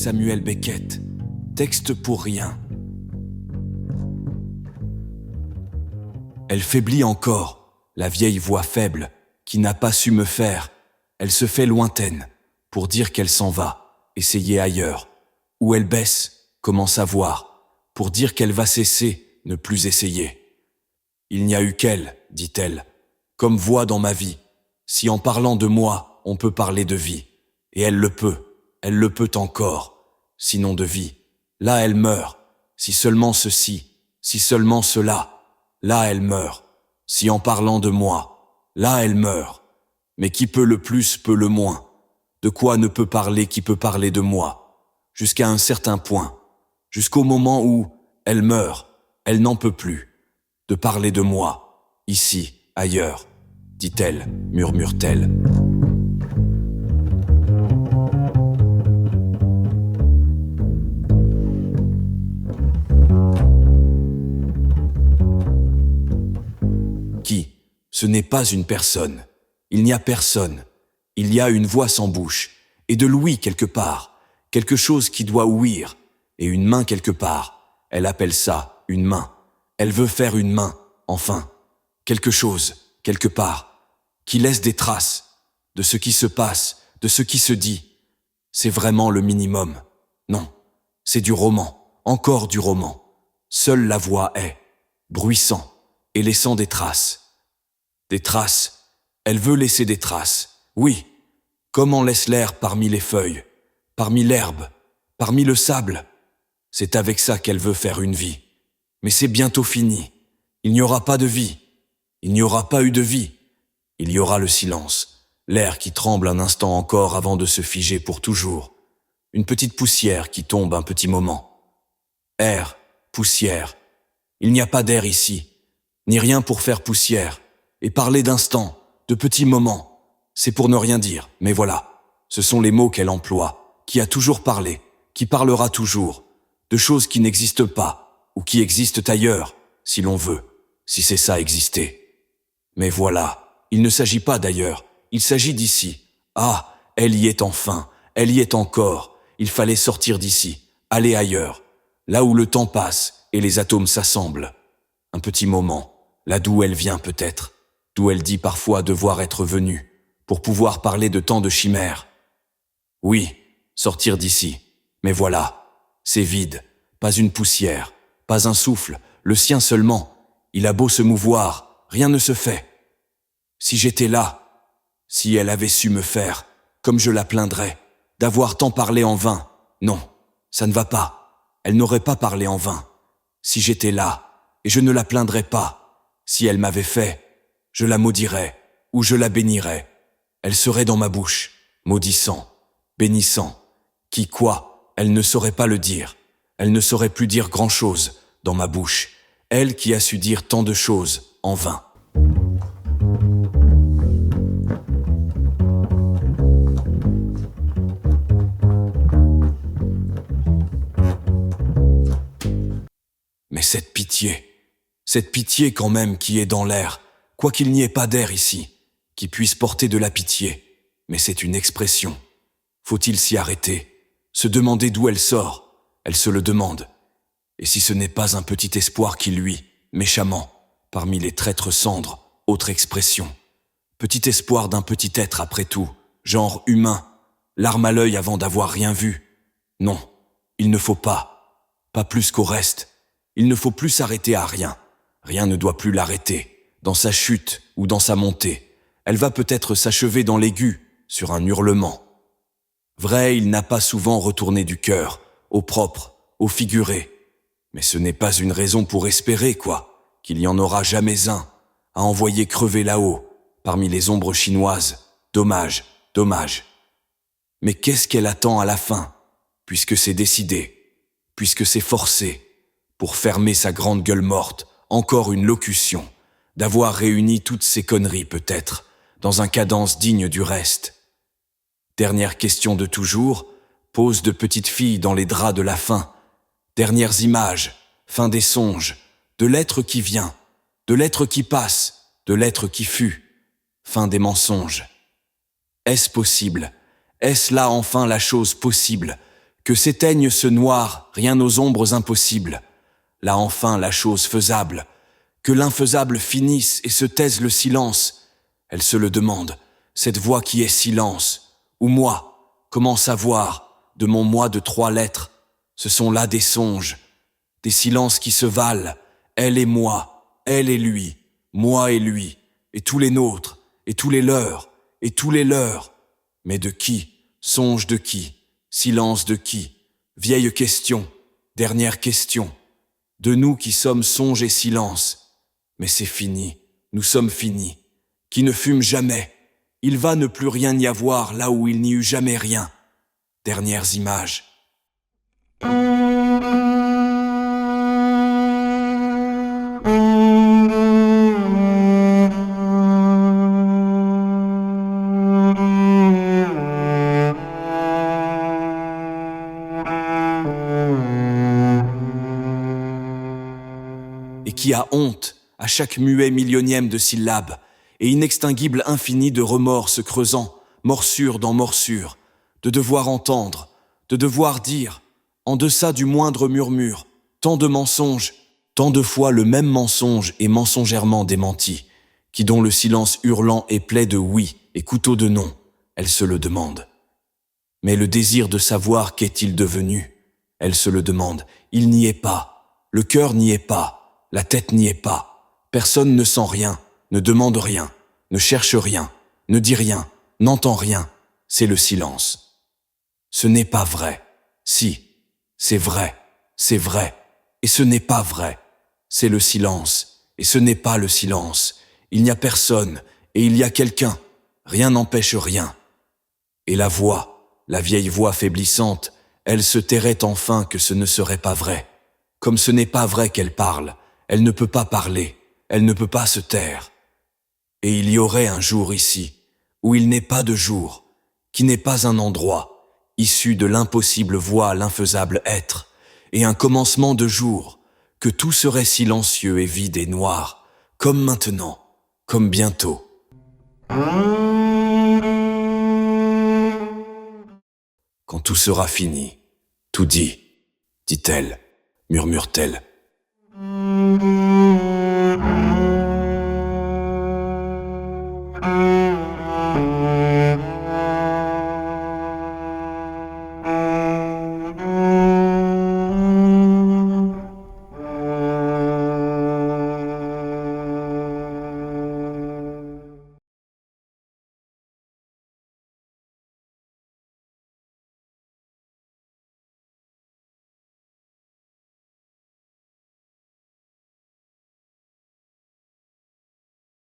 Samuel Beckett. Texte pour rien. Elle faiblit encore, la vieille voix faible, qui n'a pas su me faire. Elle se fait lointaine, pour dire qu'elle s'en va, essayer ailleurs. Ou elle baisse, commence à voir, pour dire qu'elle va cesser, ne plus essayer. Il n'y a eu qu'elle, dit-elle, comme voix dans ma vie. Si en parlant de moi, on peut parler de vie. Et elle le peut encore, sinon de vie. Là elle meurt, si seulement ceci, si seulement cela. Là elle meurt, si en parlant de moi, là elle meurt. Mais qui peut le plus, peut le moins. De quoi ne peut parler qui peut parler de moi? Jusqu'à un certain point, jusqu'au moment où elle meurt, elle n'en peut plus. De parler de moi, ici, ailleurs, dit-elle, murmure-t-elle. Qui? Ce n'est pas une personne. Il n'y a personne. Il y a une voix sans bouche, et de l'ouïe quelque part, quelque chose qui doit ouïr, et une main quelque part. Elle appelle ça une main. Elle veut faire une main, enfin. Quelque chose, quelque part, qui laisse des traces de ce qui se passe, de ce qui se dit. C'est vraiment le minimum. Non, c'est du roman, encore du roman. Seule la voix est, bruissant, et laissant des traces. Des traces. Elle veut laisser des traces. Oui, comme on laisse l'air parmi les feuilles, parmi l'herbe, parmi le sable. C'est avec ça qu'elle veut faire une vie. Mais c'est bientôt fini. Il n'y aura pas de vie. Il n'y aura pas eu de vie. Il y aura le silence, l'air qui tremble un instant encore avant de se figer pour toujours. Une petite poussière qui tombe un petit moment. Air, poussière. Il n'y a pas d'air ici, ni rien pour faire poussière. Et parler d'instant, de petits moments, c'est pour ne rien dire. Mais voilà, ce sont les mots qu'elle emploie, qui a toujours parlé, qui parlera toujours, de choses qui n'existent pas, ou qui existent ailleurs, si l'on veut, si c'est ça exister. Mais voilà, il ne s'agit pas d'ailleurs, il s'agit d'ici. Ah, elle y est enfin, elle y est encore, il fallait sortir d'ici, aller ailleurs, là où le temps passe et les atomes s'assemblent. Un petit moment, là d'où elle vient peut-être, d'où elle dit parfois devoir être venue, pour pouvoir parler de tant de chimères. Oui, sortir d'ici, mais voilà, c'est vide, pas une poussière, pas un souffle, le sien seulement. Il a beau se mouvoir, rien ne se fait. Si j'étais là, si elle avait su me faire, comme je la plaindrais, d'avoir tant parlé en vain, non, ça ne va pas, elle n'aurait pas parlé en vain. Si j'étais là, et je ne la plaindrais pas, si elle m'avait fait, je la maudirais, ou je la bénirais. Elle serait dans ma bouche, maudissant, bénissant. Qui quoi, elle ne saurait pas le dire. Elle ne saurait plus dire grand-chose dans ma bouche. Elle qui a su dire tant de choses en vain. Mais cette pitié quand même qui est dans l'air, quoiqu'il n'y ait pas d'air ici, qui puisse porter de la pitié, mais c'est une expression. Faut-il s'y arrêter, se demander d'où elle sort? Elle se le demande. Et si ce n'est pas un petit espoir qui luit, méchamment, parmi les traîtres cendres, autre expression. Petit espoir d'un petit être après tout, genre humain, larme à l'œil avant d'avoir rien vu. Non, il ne faut pas plus qu'au reste. Il ne faut plus s'arrêter à rien. Rien ne doit plus l'arrêter, dans sa chute ou dans sa montée. Elle va peut-être s'achever dans l'aigu, sur un hurlement. Vrai, il n'a pas souvent retourné du cœur, au propre, au figuré. Mais ce n'est pas une raison pour espérer, quoi, qu'il n'y en aura jamais un, à envoyer crever là-haut, parmi les ombres chinoises. Dommage, dommage. Mais qu'est-ce qu'elle attend à la fin, puisque c'est décidé, puisque c'est forcé, pour fermer sa grande gueule morte, encore une locution, d'avoir réuni toutes ces conneries peut-être, dans un cadence digne du reste. Dernière question de toujours, pose de petite fille dans les draps de la fin. Dernières images, fin des songes, de l'être qui vient, de l'être qui passe, de l'être qui fut, fin des mensonges. Est-ce possible? Est-ce là enfin la chose possible Que s'éteigne ce noir, rien aux ombres impossibles. Là enfin la chose faisable. Que l'infaisable finisse et se taise le silence. Elle se le demande, cette voix qui est silence. Ou moi, comment savoir, de mon moi de 3 lettres, ce sont là des songes, des silences qui se valent, elle et moi, elle et lui, moi et lui, et tous les nôtres, et tous les leurs, et tous les leurs. Mais de qui, songe de qui, silence de qui, vieille question, dernière question, de nous qui sommes songe et silence. Mais c'est fini, nous sommes finis, qui ne fume jamais, il va ne plus rien y avoir là où il n'y eut jamais rien. Dernières images. Et qui a honte à chaque muet millionième de syllabes et inextinguible infini de remords se creusant, morsure dans morsure, de devoir entendre, de devoir dire, en deçà du moindre murmure, tant de mensonges, tant de fois le même mensonge est mensongèrement démenti, qui dont le silence hurlant est plaie de oui et couteau de non, elle se le demande. Mais le désir de savoir qu'est-il devenu, elle se le demande, il n'y est pas, le cœur n'y est pas, la tête n'y est pas, personne ne sent rien, ne demande rien, ne cherche rien, ne dit rien, n'entend rien, c'est le silence. Ce n'est pas vrai, si, c'est vrai, et ce n'est pas vrai, c'est le silence, et ce n'est pas le silence, il n'y a personne, et il y a quelqu'un, rien n'empêche rien. Et la voix, la vieille voix faiblissante, elle se tairait enfin que ce ne serait pas vrai. Comme ce n'est pas vrai qu'elle parle, elle ne peut pas parler, elle ne peut pas se taire. Et il y aurait un jour ici, où il n'est pas de jour, qui n'est pas un endroit, issu de l'impossible voix à l'infaisable être, et un commencement de jour, que tout serait silencieux et vide et noir, comme maintenant, comme bientôt. Quand tout sera fini, tout dit, dit-elle, murmure-t-elle.